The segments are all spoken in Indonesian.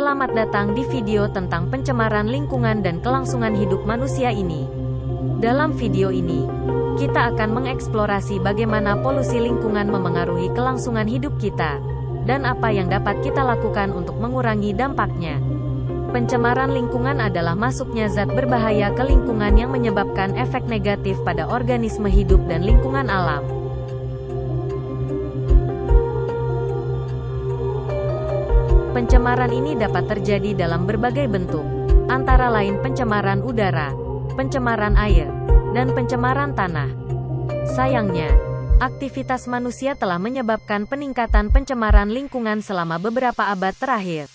Selamat datang di video tentang pencemaran lingkungan dan kelangsungan hidup manusia ini. Dalam video ini, kita akan mengeksplorasi bagaimana polusi lingkungan memengaruhi kelangsungan hidup kita, dan apa yang dapat kita lakukan untuk mengurangi dampaknya. Pencemaran lingkungan adalah masuknya zat berbahaya ke lingkungan yang menyebabkan efek negatif pada organisme hidup dan lingkungan alam. Pencemaran ini dapat terjadi dalam berbagai bentuk, antara lain pencemaran udara, pencemaran air, dan pencemaran tanah. Sayangnya, aktivitas manusia telah menyebabkan peningkatan pencemaran lingkungan selama beberapa abad terakhir.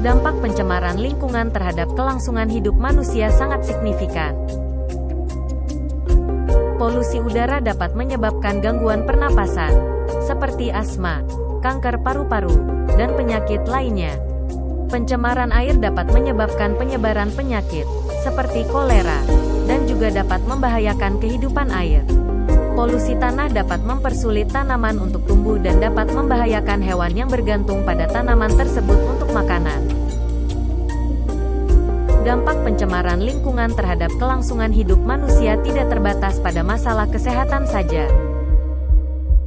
Dampak pencemaran lingkungan terhadap kelangsungan hidup manusia sangat signifikan. Polusi udara dapat menyebabkan gangguan pernapasan, seperti asma, kanker paru-paru, dan penyakit lainnya. Pencemaran air dapat menyebabkan penyebaran penyakit, seperti kolera, dan juga dapat membahayakan kehidupan air. Polusi tanah dapat mempersulit tanaman untuk tumbuh dan dapat membahayakan hewan yang bergantung pada tanaman tersebut untuk makanan. Dampak pencemaran lingkungan terhadap kelangsungan hidup manusia tidak terbatas pada masalah kesehatan saja.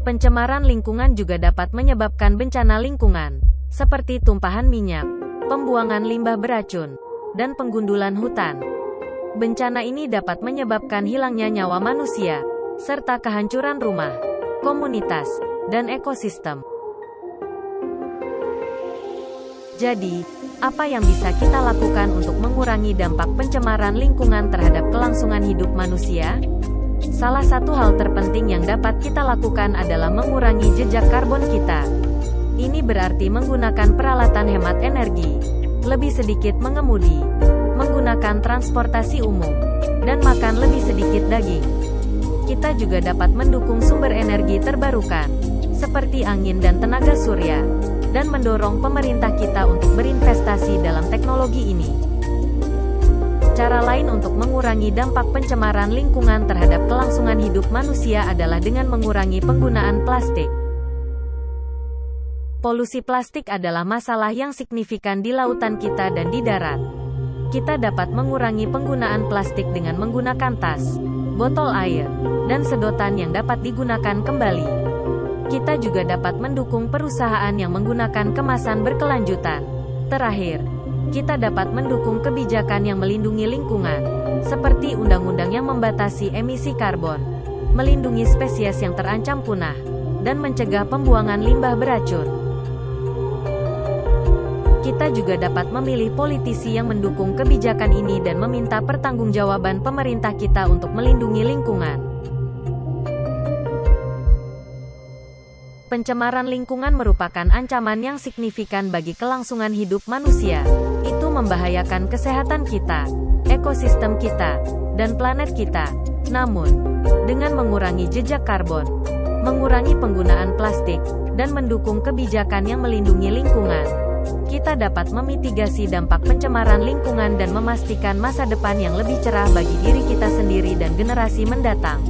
Pencemaran lingkungan juga dapat menyebabkan bencana lingkungan, seperti tumpahan minyak, pembuangan limbah beracun, dan penggundulan hutan. Bencana ini dapat menyebabkan hilangnya nyawa manusia, serta kehancuran rumah, komunitas, dan ekosistem. Jadi, apa yang bisa kita lakukan untuk mengurangi dampak pencemaran lingkungan terhadap kelangsungan hidup manusia? Salah satu hal terpenting yang dapat kita lakukan adalah mengurangi jejak karbon kita. Ini berarti menggunakan peralatan hemat energi, lebih sedikit mengemudi, menggunakan transportasi umum, dan makan lebih sedikit daging. Kita juga dapat mendukung sumber energi terbarukan, seperti angin dan tenaga surya, dan mendorong pemerintah kita untuk berinvestasi dalam teknologi ini. Cara lain untuk mengurangi dampak pencemaran lingkungan terhadap kelangsungan hidup manusia adalah dengan mengurangi penggunaan plastik. Polusi plastik adalah masalah yang signifikan di lautan kita dan di darat. Kita dapat mengurangi penggunaan plastik dengan menggunakan tas, botol air, dan sedotan yang dapat digunakan kembali. Kita juga dapat mendukung perusahaan yang menggunakan kemasan berkelanjutan. Terakhir, kita dapat mendukung kebijakan yang melindungi lingkungan, seperti undang-undang yang membatasi emisi karbon, melindungi spesies yang terancam punah, dan mencegah pembuangan limbah beracun. Kita juga dapat memilih politisi yang mendukung kebijakan ini dan meminta pertanggungjawaban pemerintah kita untuk melindungi lingkungan. Pencemaran lingkungan merupakan ancaman yang signifikan bagi kelangsungan hidup manusia. Itu membahayakan kesehatan kita, ekosistem kita, dan planet kita. Namun, dengan mengurangi jejak karbon, mengurangi penggunaan plastik, dan mendukung kebijakan yang melindungi lingkungan, kita dapat memitigasi dampak pencemaran lingkungan dan memastikan masa depan yang lebih cerah bagi diri kita sendiri dan generasi mendatang.